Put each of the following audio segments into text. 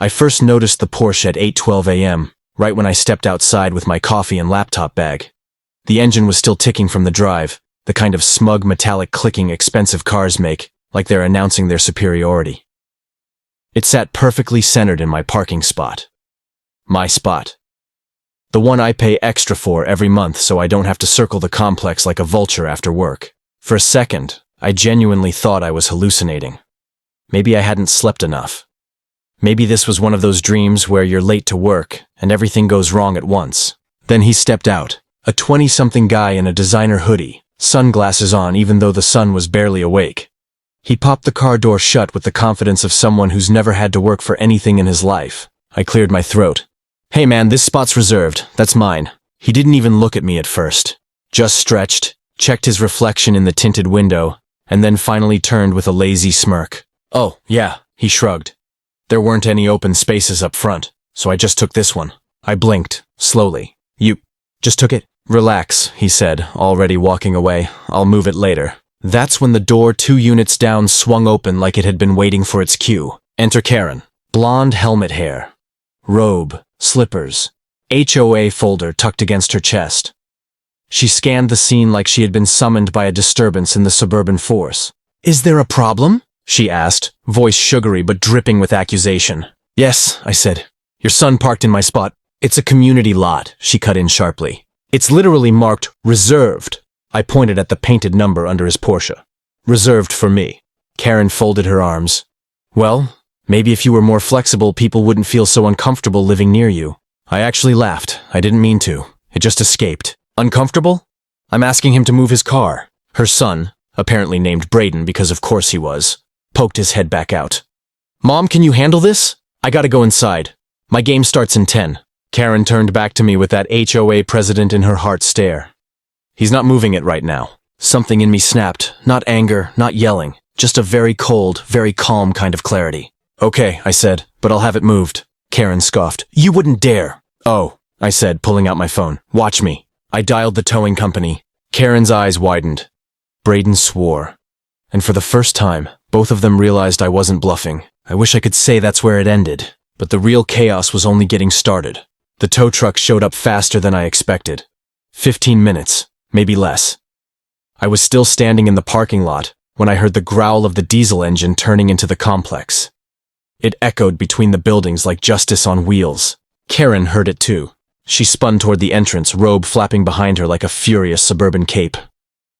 I first noticed the Porsche at 8:12 a.m., right when I stepped outside with my coffee and laptop bag. The engine was still ticking from the drive, the kind of smug metallic clicking expensive cars make, like they're announcing their superiority. It sat perfectly centered in my parking spot. My spot. The one I pay extra for every month so I don't have to circle the complex like a vulture after work. For a second, I genuinely thought I was hallucinating. Maybe I hadn't slept enough. Maybe this was one of those dreams where you're late to work and everything goes wrong at once. Then he stepped out, a 20-something guy in a designer hoodie, sunglasses on even though the sun was barely awake. He popped the car door shut with the confidence of someone who's never had to work for anything in his life. I cleared my throat. "Hey man, this spot's reserved. That's mine." He didn't even look at me at first. Just stretched, checked his reflection in the tinted window, and then finally turned with a lazy smirk. "Oh, yeah," he shrugged. There weren't any open spaces up front, so I just took this one. I blinked, slowly. "You just took it?" "Relax," he said, already walking away. "I'll move it later." That's when the door 2 units down swung open like it had been waiting for its cue. Enter Karen. Blonde helmet hair. Robe, slippers, HOA folder tucked against her chest. She scanned the scene like she had been summoned by a disturbance in the suburban force. "Is there a problem?" she asked, voice sugary but dripping with accusation. "Yes," I said. "Your son parked in my spot." "It's a community lot," she cut in sharply. "It's literally marked reserved." I pointed at the painted number under his Porsche. "Reserved for me." Karen folded her arms. "Well, maybe if you were more flexible, people wouldn't feel so uncomfortable living near you." I actually laughed. I didn't mean to. It just escaped. "Uncomfortable? I'm asking him to move his car." Her son, apparently named Braden because of course he was, poked his head back out. "Mom, can you handle this? I gotta go inside. My game starts in 10. Karen turned back to me with that HOA president in her heart stare. "He's not moving it right now." Something in me snapped. Not anger, not yelling. Just a very cold, very calm kind of clarity. "Okay," I said, "but I'll have it moved." Karen scoffed. "You wouldn't dare." "Oh," I said, pulling out my phone. "Watch me." I dialed the towing company. Karen's eyes widened. Braden swore. And for the first time, both of them realized I wasn't bluffing. I wish I could say that's where it ended. But the real chaos was only getting started. The tow truck showed up faster than I expected. 15 minutes, maybe less. I was still standing in the parking lot when I heard the growl of the diesel engine turning into the complex. It echoed between the buildings like justice on wheels. Karen heard it too. She spun toward the entrance, robe flapping behind her like a furious suburban cape.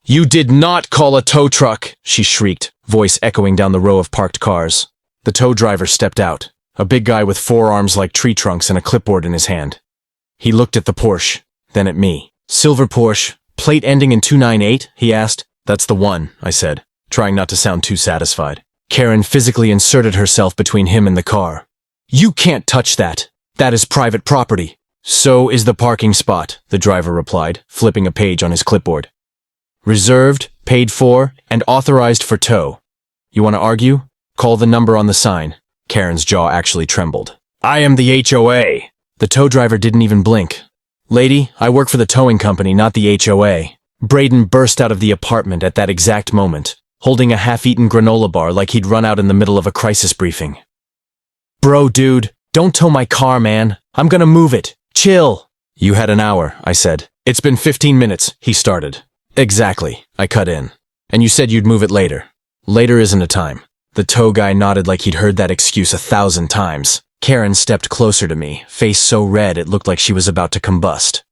"You did not call a tow truck!" she shrieked, voice echoing down the row of parked cars. The tow driver stepped out, a big guy with forearms like tree trunks and a clipboard in his hand. He looked at the Porsche, then at me. "Silver Porsche, plate ending in 298, he asked. "That's the one," I said, trying not to sound too satisfied. Karen physically inserted herself between him and the car. "You can't touch that. That is private property." "So is the parking spot," the driver replied, flipping a page on his clipboard. "Reserved, paid for, and authorized for tow. You want to argue? Call the number on the sign." Karen's jaw actually trembled. "I am the HOA." The tow driver didn't even blink. "Lady, I work for the towing company, not the HOA." Braden burst out of the apartment at that exact moment, holding a half-eaten granola bar like he'd run out in the middle of a crisis briefing. "Bro, dude, don't tow my car, man. I'm gonna move it. Chill." "You had an hour," I said. "It's been 15 minutes, he started. "Exactly," I cut in. "And you said you'd move it later." "Later isn't a time." The tow guy nodded like he'd heard that excuse 1,000 times. Karen stepped closer to me, face so red it looked like she was about to combust.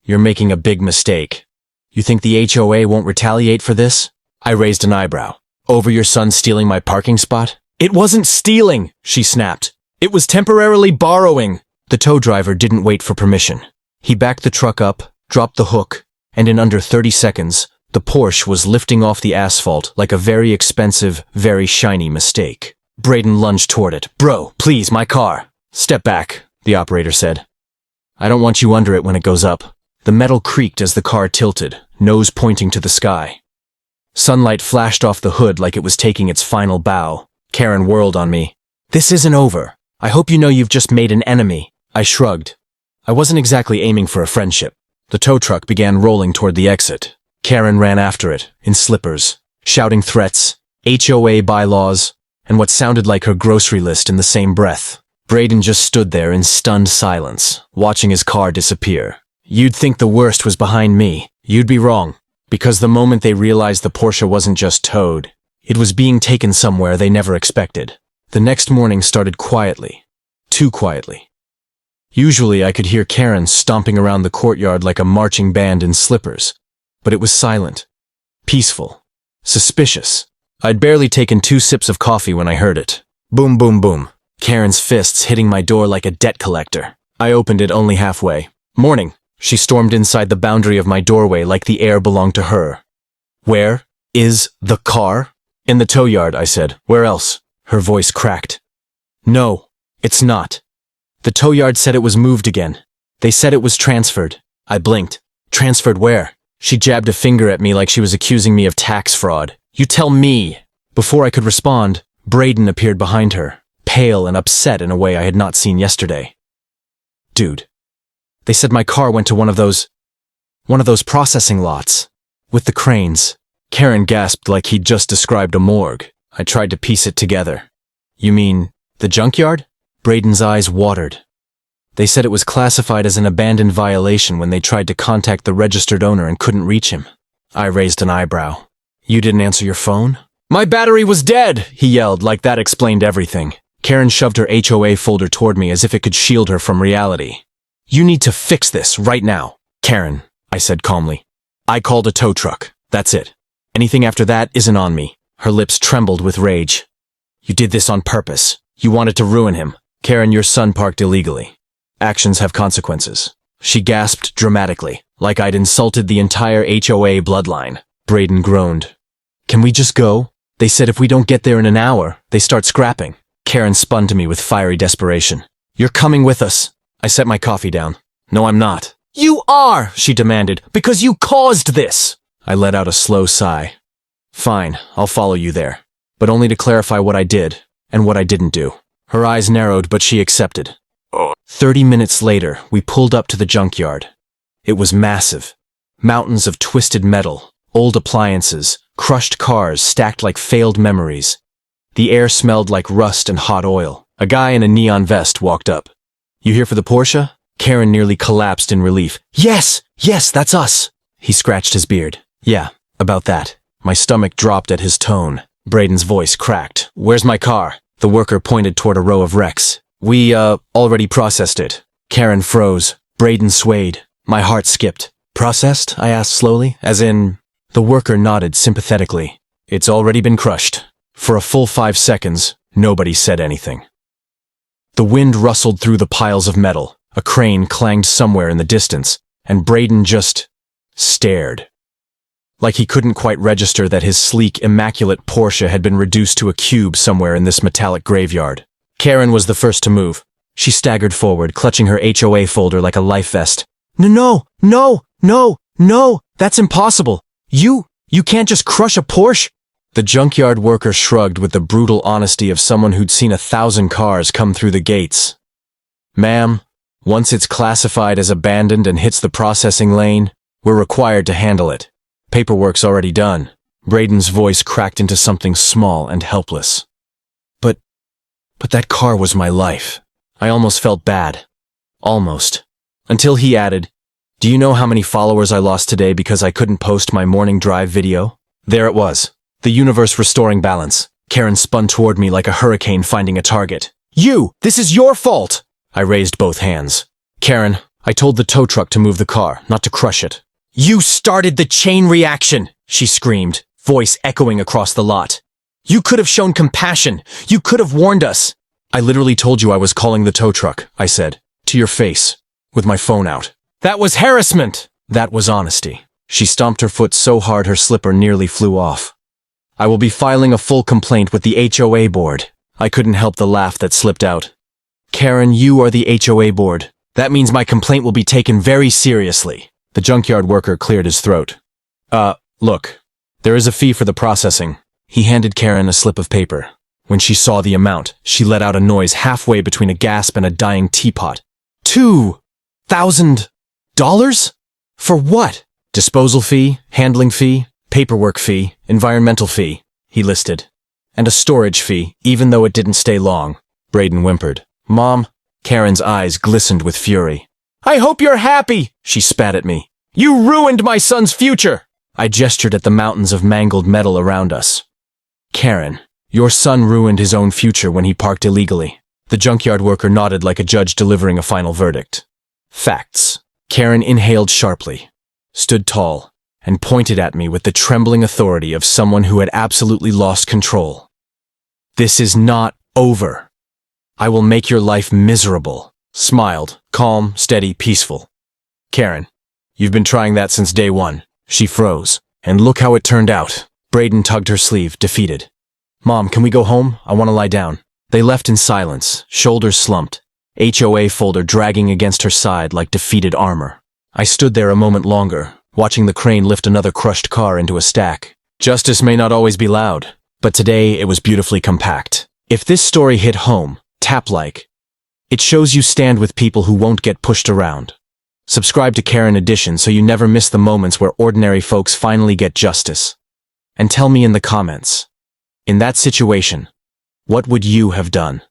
"You're making a big mistake. You think the HOA won't retaliate for this?" I raised an eyebrow. "Over your son stealing my parking spot?" "It wasn't stealing," she snapped. "It was temporarily borrowing." The tow driver didn't wait for permission. He backed the truck up, dropped the hook, and in under 30 seconds, the Porsche was lifting off the asphalt like a very expensive, very shiny mistake. Braden lunged toward it. "Bro, please, my car." "Step back," the operator said. "I don't want you under it when it goes up." The metal creaked as the car tilted, nose pointing to the sky. Sunlight flashed off the hood like it was taking its final bow. Karen whirled on me. "This isn't over. I hope you know you've just made an enemy." I shrugged. I wasn't exactly aiming for a friendship. The tow truck began rolling toward the exit. Karen ran after it, in slippers, shouting threats, HOA bylaws, and what sounded like her grocery list in the same breath. Braden just stood there in stunned silence, watching his car disappear. You'd think the worst was behind me. You'd be wrong, because the moment they realized the Porsche wasn't just towed, it was being taken somewhere they never expected. The next morning started quietly. Too quietly. Usually I could hear Karen stomping around the courtyard like a marching band in slippers, but it was silent, peaceful, suspicious. I'd barely taken 2 sips of coffee when I heard it. Boom, boom, boom. Karen's fists hitting my door like a debt collector. I opened it only halfway. Morning. She stormed inside the boundary of my doorway like the air belonged to her. Where is the car? In the tow yard, I said. Where else? Her voice cracked. No, it's not. The tow yard said it was moved again. They said it was transferred. I blinked. Transferred where? She jabbed a finger at me like she was accusing me of tax fraud. You tell me! Before I could respond, Braden appeared behind her, pale and upset in a way I had not seen yesterday. Dude. They said my car went to one of those processing lots. With the cranes. Karen gasped like he'd just described a morgue. I tried to piece it together. You mean, the junkyard? Braden's eyes watered. They said it was classified as an abandoned violation when they tried to contact the registered owner and couldn't reach him. I raised an eyebrow. You didn't answer your phone? My battery was dead, he yelled like that explained everything. Karen shoved her HOA folder toward me as if it could shield her from reality. You need to fix this right now. Karen, I said calmly. I called a tow truck. That's it. Anything after that isn't on me. Her lips trembled with rage. You did this on purpose. You wanted to ruin him. Karen, your son parked illegally. Actions have consequences. She gasped dramatically, like I'd insulted the entire HOA bloodline. Braden groaned. Can we just go? They said if we don't get there in an hour, they start scrapping. Karen spun to me with fiery desperation. You're coming with us. I set my coffee down. No, I'm not. You are, she demanded, because you caused this. I let out a slow sigh. Fine, I'll follow you there, but only to clarify what I did and what I didn't do. Her eyes narrowed, but she accepted. 30 minutes later, we pulled up to the junkyard. It was massive. Mountains of twisted metal, old appliances, crushed cars stacked like failed memories. The air smelled like rust and hot oil. A guy in a neon vest walked up. You here for the Porsche? Karen nearly collapsed in relief. Yes, that's us. He scratched his beard. Yeah, about that. My stomach dropped at his tone. Braden's voice cracked. Where's my car? The worker pointed toward a row of wrecks. We, already processed it. Karen froze. Braden swayed. My heart skipped. Processed? I asked slowly, as in... The worker nodded sympathetically. It's already been crushed. For a full 5 seconds, nobody said anything. The wind rustled through the piles of metal. A crane clanged somewhere in the distance, and Braden just stared. Like he couldn't quite register that his sleek, immaculate Porsche had been reduced to a cube somewhere in this metallic graveyard. Karen was the first to move. She staggered forward, clutching her HOA folder like a life vest. No, that's impossible. You can't just crush a Porsche. The junkyard worker shrugged with the brutal honesty of someone who'd seen 1,000 cars come through the gates. Ma'am, once it's classified as abandoned and hits the processing lane, we're required to handle it. Paperwork's already done. Braden's voice cracked into something small and helpless. But that car was my life. I almost felt bad. Almost. Until he added, do you know how many followers I lost today because I couldn't post my morning drive video? There it was. The universe restoring balance. Karen spun toward me like a hurricane finding a target. This is your fault! I raised both hands. Karen, I told the tow truck to move the car, not to crush it. You started the chain reaction, she screamed, voice echoing across the lot. You could have shown compassion. You could have warned us. I literally told you I was calling the tow truck, I said, to your face, with my phone out. That was harassment. That was honesty. She stomped her foot so hard her slipper nearly flew off. I will be filing a full complaint with the HOA board. I couldn't help the laugh that slipped out. Karen, you are the HOA board. That means my complaint will be taken very seriously. The junkyard worker cleared his throat. Look, there is a fee for the processing. He handed Karen a slip of paper. When she saw the amount, she let out a noise halfway between a gasp and a dying teapot. $2,000? For what? Disposal fee, handling fee, paperwork fee, environmental fee, he listed. And a storage fee, even though it didn't stay long. Braden whimpered. Mom, Karen's eyes glistened with fury. I hope you're happy, she spat at me. You ruined my son's future. I gestured at the mountains of mangled metal around us. Karen, your son ruined his own future when he parked illegally. The junkyard worker nodded like a judge delivering a final verdict. Facts. Karen inhaled sharply, stood tall, and pointed at me with the trembling authority of someone who had absolutely lost control. This is not over. I will make your life miserable. Smiled, calm, steady, peaceful. Karen, you've been trying that since day one. She froze, and look how it turned out. Braden tugged her sleeve, defeated. Mom, can we go home? I want to lie down. They left in silence, shoulders slumped, HOA folder dragging against her side like defeated armor. I stood there a moment longer, watching the crane lift another crushed car into a stack. Justice may not always be loud, but today it was beautifully compact. If this story hit home, tap like. It shows you stand with people who won't get pushed around. Subscribe to Karen Edition so you never miss the moments where ordinary folks finally get justice. And tell me in the comments, in that situation, what would you have done?